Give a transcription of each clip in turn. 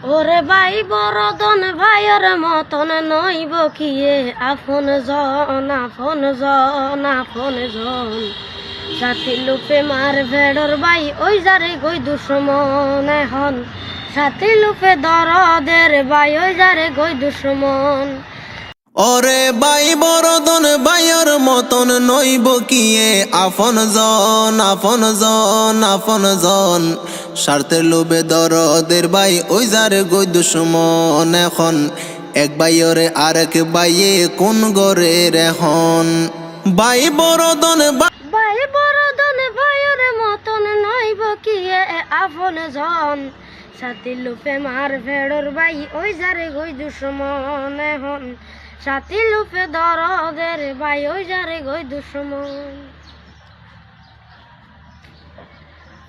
ওরে ভাই বরদন ভাইয়ের মতন নইব কিয়ে আপন জন আপন জন আপন জন সাথী লুপে মার ভেড়র ভাই ওই যারে গই দুশ্মন এখন সাথী লুপে দরদের ভাই ওই যারে গই দুশ্মন ওরে বাই বরদন বাইয়ের মতন নইব কিয়ে আপন জন আপন জন আপন জন স্বার্থের লোভে দরদের বাই ওই যারে গই দুশ্মন এখন এক বাইরে আরেক বাইয়ে কোন গরের এখন বাই বরদন ভাই বরদন ভাইয়ের মতন নইব কিয়ে আপন জন সাথী লুপে মার ভেড়র ভাই ওই যারে গই দুশ্মন এখন সাথী লুপে দরদের ভাই ওই যারে গই দুশ্মন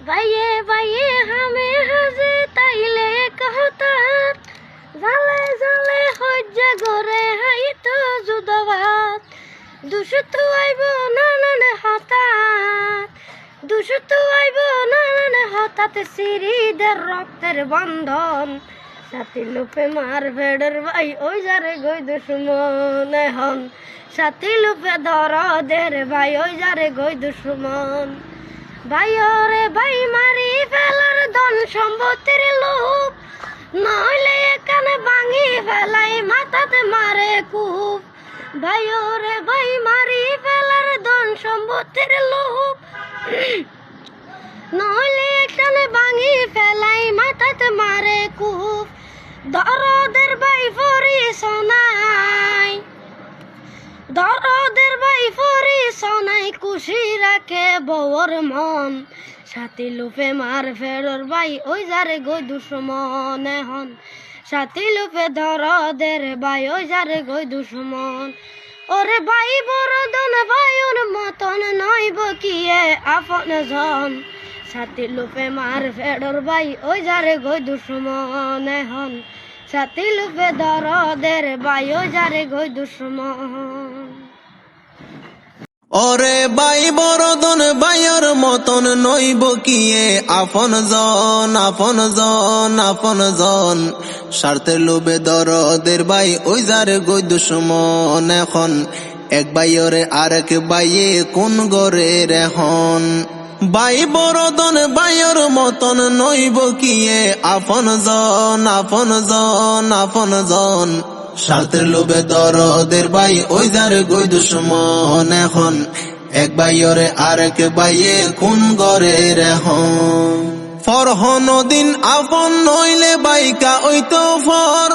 ভাইয়ে ভাইয়ে হামে হাজে তাইলে কহতার জালে জালে হজ্জা গরে হাই তো যুদবাত দুশত আইব নানানে হঠাৎ দুশত আইব নানানে হঠাৎ সিঁড়িদের রক্তের বন্ধন সাথী লুপে মার ভেড়র ভাই ওই যারে গই দুশ্মন এখন সাথী লুপে দরদের ভাই ওই যারে গই দুশ্মন ভাই ওরে ভাই মারি ফেলার ধন সম্পত্তির লোভ নইলে এখানে ভাঙি ফেলাই মাথাতে মারে কুপ ভাই ওরে ভাই মারি ফেলার ধন সম্পত্তির লোভ নইলে এখানে ভাঙি ফেলাই মাথাতে মারে কুপ দরদের ভাই ফরি সোনাই দরদের ভাই ফরি সোনাই খুশি রাখে বউর মন সাথী লুপে মার ফেরর ভাই ওই যারে গই দুশ্মন এখন সাথী লুপে দরদের ভাই ওই যারে গই দুশ্মন ওরে ভাই বরদন ভাইয়ের মতন নইব কিয়ে আপন জন সাথী লুপে মার ফেরর ভাই ওই যারে গই দুশ্মন এখন সাথী লুপে দরদের ভাই ওই যারে গই দুশ্মন ওরে বাই বরদন বাইয়ের মতন নইব কিয়ে আপন জন আপন জন আপন জন স্বার্থের লোভে দরদের বাই ওই যারে গই দুশ্মন এখন এক বাইরে আরেক বাইয়ে কোন গরের এখন বাই বরদন বাইয়ের মতন নইব কিয়ে আপন জন আপন জন আপন জন স্বার্থের লোভে দরদের ভাই ওই যারে গই দুশ্মন এখন এক বাইরে আরেক বাইয়ে কোন গরের এখন ফরহন দিন আপন নইলে বাইকা ওই তো ফর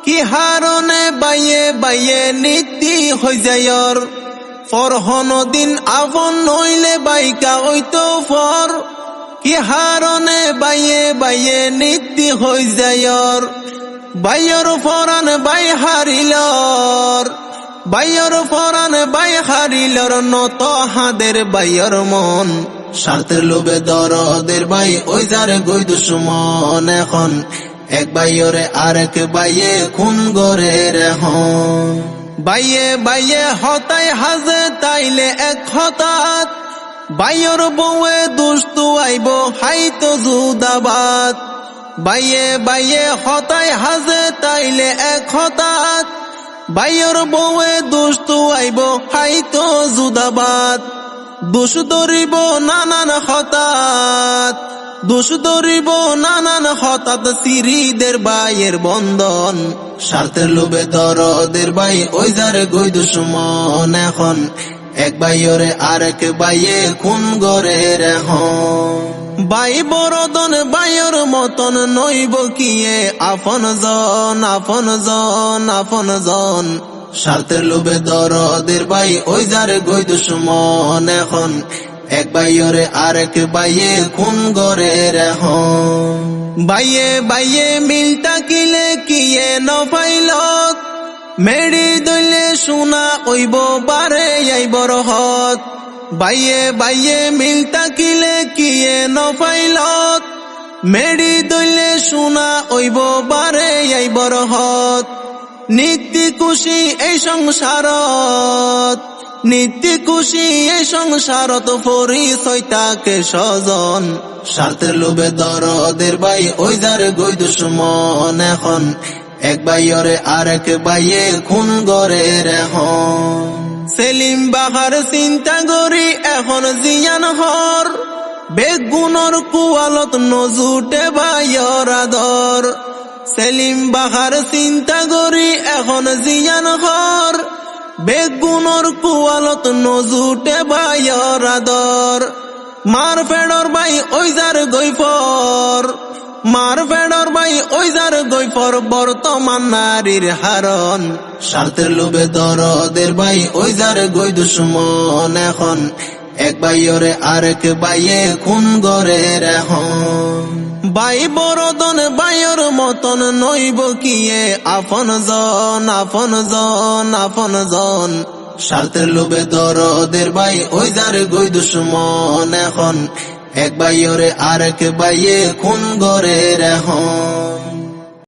কি হারনে বাইয়ে বাইয়ে নীতি হই যায়র ফরহন দিন আপন নইলে বাইকা ওই তো ফর কি হারনে বাইয়ে বাইয়ে নীতি হই যায়র বাইয়ের ফরান বাই হারিলর বাইয়ের ফরান বাই হারিলর নত হাদের বাইয়ের মন স্বার্থের লোভে দরদের ভাই ওই যারে গই দুশ্মন এখন এক বাইরে আরেক বাইয়ে খুন গরের এখন বাইয়ে বাইয়ে হতাই হাজে তাইলে এক হঠাৎ বাইয়ের বউয়ে দুস্তু আইব হাই তো জুদাবাদ বাইয়ে বাইয়ে হতাই হাজে তাইলে এক হঠাৎ বাইয়ের বউয়ে দুস্তু আইব হাই তো জুদাবাদ দোষ ধরিব নানান হঠাৎ দোষ ধরিব নানান হঠাৎ সিঁড়িদের বাইয়ের বন্ধন স্বার্থের লোভে দরদের ভাই ওই যারে গই দুশ্মন এখন এক বাইরে আরেক বাইয়ে কোন গরের এখন বাই বরদন বাইয়ের মতন নইব কিয়ে আপন জন আপন জন আপন জন স্বার্থের লোভে দরদের ভাই ওই যারে গই দুশ্মন এখন এক বাইরে আরেক বাইয়ে কোন গরের এখন বাইয়ে বাইয়ে মিলতা কিলে কিয়ে নপাইলত মেড়ি দইলে সোনা ওইব বারে আইবর হত বাইয়ে বাইয়ে মিলতা কিলে কিয়ে নপাইলত মেড়ি দইলে সোনা ওইব বারে আইবর হত নীতি খুশি এই সংসারত নিত্য খুশি এই সংসারত পরিচয় তাকে স্বজন স্বার্থের লোভে দরদের ভাই ওই যার গই দুশ্মন এখন এক ভাইয়রে আরেক ভাইয়ে খুন গরে এখন সেলিম বাহার চিন্তা করি এখন জিয়ান হর বেগুনর কুয়ালত নজুটে ভাইয়র আদর সেলিম বাহার চিন্তা করি এখন জিয়ান হর বেগুনর কুয়ালত নজুটে ভাইয়র আদর মার ফেডর ভাই ওই যার গৈফর মার ফেডর ভাই ওই যার গৈফর বর্তমান নারীর হারণ স্বার্থের লোভে দরদের ভাই ওই যার গই দুশ্মন এখন এক ভাইয়রে আরেক ভাইয়ে খুন গরে এখন ভাই বরদন ভাইয়ের মতন নইব কিয়ে আপন জন আপন জন আপন জন স্বার্থের লোভে দরদের ভাই ওই যার গই দুশ্মন এখন এক ভাইয়রে আরেক ভাইয়ে খুন গরে এখন